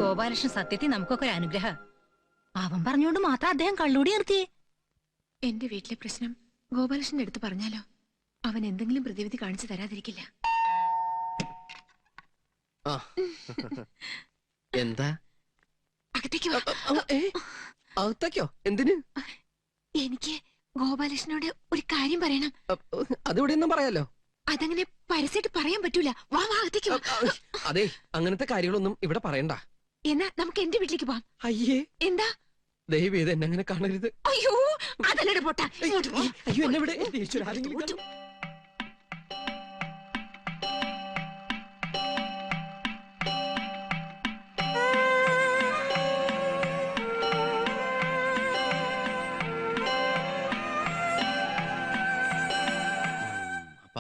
ഗോപാലകൃഷ്ണൻ സത്യത്തിൽ നമുക്കൊക്കെ ഒരു അനുഗ്രഹ. അവൻ പറഞ്ഞോണ്ട് മാത്രം അദ്ദേഹം കള്ളൂടി നിർത്തിയേ. എന്റെ വീട്ടിലെ പ്രശ്നം ഗോപാലകൃഷ്ണന്റെ അടുത്ത് പറഞ്ഞാലോ അവൻ എന്തെങ്കിലും പ്രതിവിധി കാണിച്ചു തരാതിരിക്കില്ല. എന്താ അകത്തേക്ക് വാ. അകത്തേക്കോ? എന്തിന്? എനിക്ക് ഗോപാലകൃഷ്ണനോട് ഒരു കാര്യം പറയണം. അതിവിടെയൊന്നും പറയാലോ. അതങ്ങനെ പരസ്യമായിട്ട് പറയാൻ പറ്റൂല. വാ വാ അകത്തേക്ക് വാ. അതെ, അങ്ങനത്തെ കാര്യങ്ങളൊന്നും ഇവിടെ പറയണ്ട. എന്നാ നമുക്ക് എന്റെ വീട്ടിലേക്ക് പോവാം. അയ്യേ, എന്താ? ദയവ് ചെയ്ത് എന്നെ അങ്ങനെ കാണരുത്. അയ്യോ അതല്ലട പൊട്ട. അയ്യോ, എന്നെ ഇവിടെ ആരെങ്കിലും കണ്ടോ?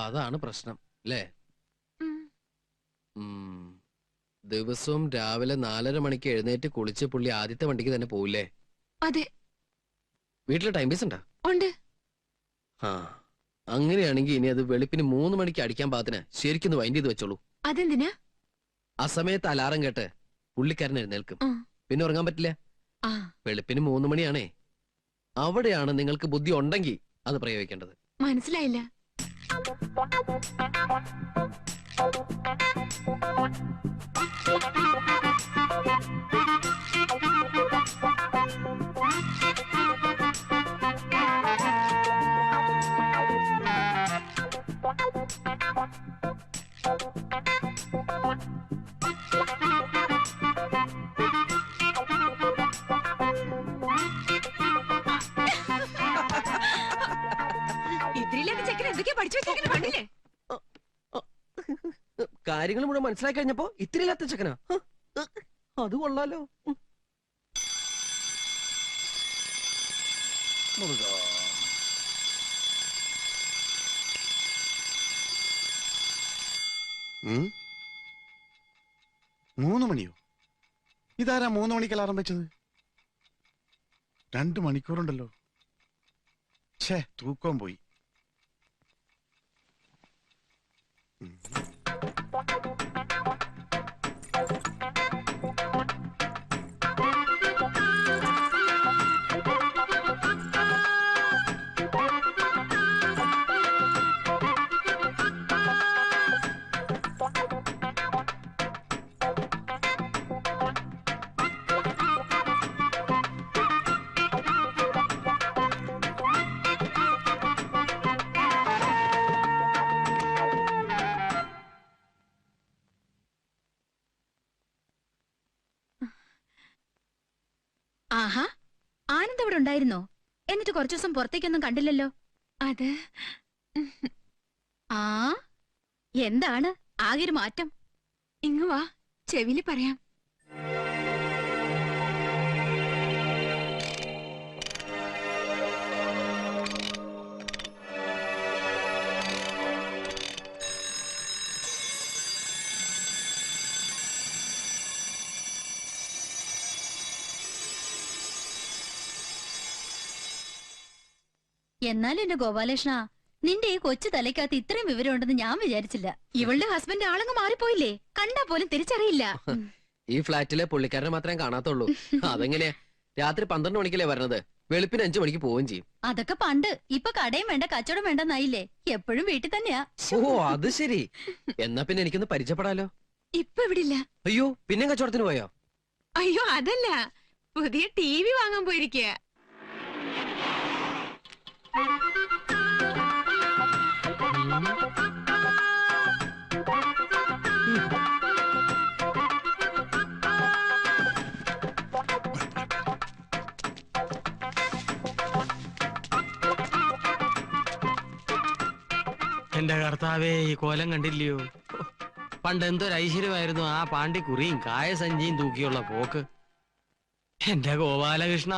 അതാണ് പ്രശ്നം അല്ലേ? ദിവസവും രാവിലെ 4:30 മണിക്ക് എഴുന്നേറ്റ് കുളിച്ച് പുള്ളി ആദ്യത്തെ വണ്ടിക്ക് തന്നെ പോവില്ലേ? അതെ. വീട്ടില് ടൈം പീസ് ഉണ്ടാ? ഉണ്ട്. അങ്ങനെയാണെങ്കിൽ ഇനി അത് വെളുപ്പിന് 3 മണിക്ക് അടിക്കാൻ പാകത്തിന് ശരിക്കും വൈൻഡ് ചെയ്ത് വെച്ചോളൂ. അതെന്തിനാ? ആ സമയത്ത് അലാറം കേട്ട് പുള്ളിക്കാരൻ എഴുന്നേൽക്കും, പിന്നെ ഉറങ്ങാൻ പറ്റില്ല. വെളുപ്പിന് 3 മണിയാണേ. അവിടെയാണ് നിങ്ങൾക്ക് ബുദ്ധി ഉണ്ടെങ്കിൽ അത് പ്രയോഗിക്കേണ്ടത്. മനസ്സിലായില്ല. കാര്യങ്ങൾ മുഴുവൻ മനസ്സിലാക്കി കഴിഞ്ഞപ്പോ ഇത്തിരി ഇല്ലാത്ത ചെക്കനാ. അത് കൊള്ളാലോ. മൂന്ന് മണിയോ? ഇതാരാ 3 മണിക്ക് അലാറം വെച്ചത്? 2 മണിക്കൂറുണ്ടല്ലോ. ഛേ, തൂക്കം പോയി. ആഹാ, ആനന്ദ് ഇവിടെ ഉണ്ടായിരുന്നോ? എന്നിട്ട് കുറച്ചു ദിവസം പുറത്തേക്കൊന്നും കണ്ടില്ലല്ലോ. അത് എന്താണ് ആകെ ഒരു മാറ്റം? ഇങ്ങ് വാ, ചെവില് പറയാം. എന്നാലും എന്റെ ഗോപാലകൃഷ്ണ, നിന്റെ ഈ കൊച്ചു തലയ്ക്കകത്ത് ഇത്രയും വിവരം ഉണ്ടെന്ന് ഞാൻ വിചാരിച്ചില്ല. ഇവളുടെ ഹസ്ബൻഡ് ആളങ്ങ് മാറിപ്പോയില്ലേ, കണ്ടാ പോലും തിരിച്ചറിയില്ല. ഈ ഫ്ലാറ്റിലെ പുള്ളിക്കാരനെ മാത്രമേ കാണാത്തുള്ളൂ. അതെങ്ങനെയാ? രാത്രി 12 മണിക്കല്ലേ വരണത്, വെളുപ്പിന് 5 മണിക്ക് പോവുകയും ചെയ്യും. അതൊക്കെ പണ്ട്. ഇപ്പൊ കടയും വേണ്ട കച്ചവടം വേണ്ടെന്നായില്ലേ, എപ്പോഴും വീട്ടിൽ തന്നെയാ. ഓ, അത് ശരി. എന്നാ പിന്നെ എനിക്കൊന്ന് പരിചയപ്പെടാലോ. ഇപ്പൊ ഇവിടില്ല. അയ്യോ, പിന്നെ കച്ചവടത്തിന് പോയോ? അയ്യോ അതല്ല, പുതിയ TV വാങ്ങാൻ പോയിരിക്കുക. എന്റെ കർത്താവേ, ഈ കോലം കണ്ടില്ലയോ? പണ്ട് എന്തൊരു ഐശ്വര്യമായിരുന്നു ആ പാണ്ടി കുറിയും കായസഞ്ചിയും തൂക്കിയുള്ള പോക്ക്. എന്റെ ഗോപാലകൃഷ്ണ.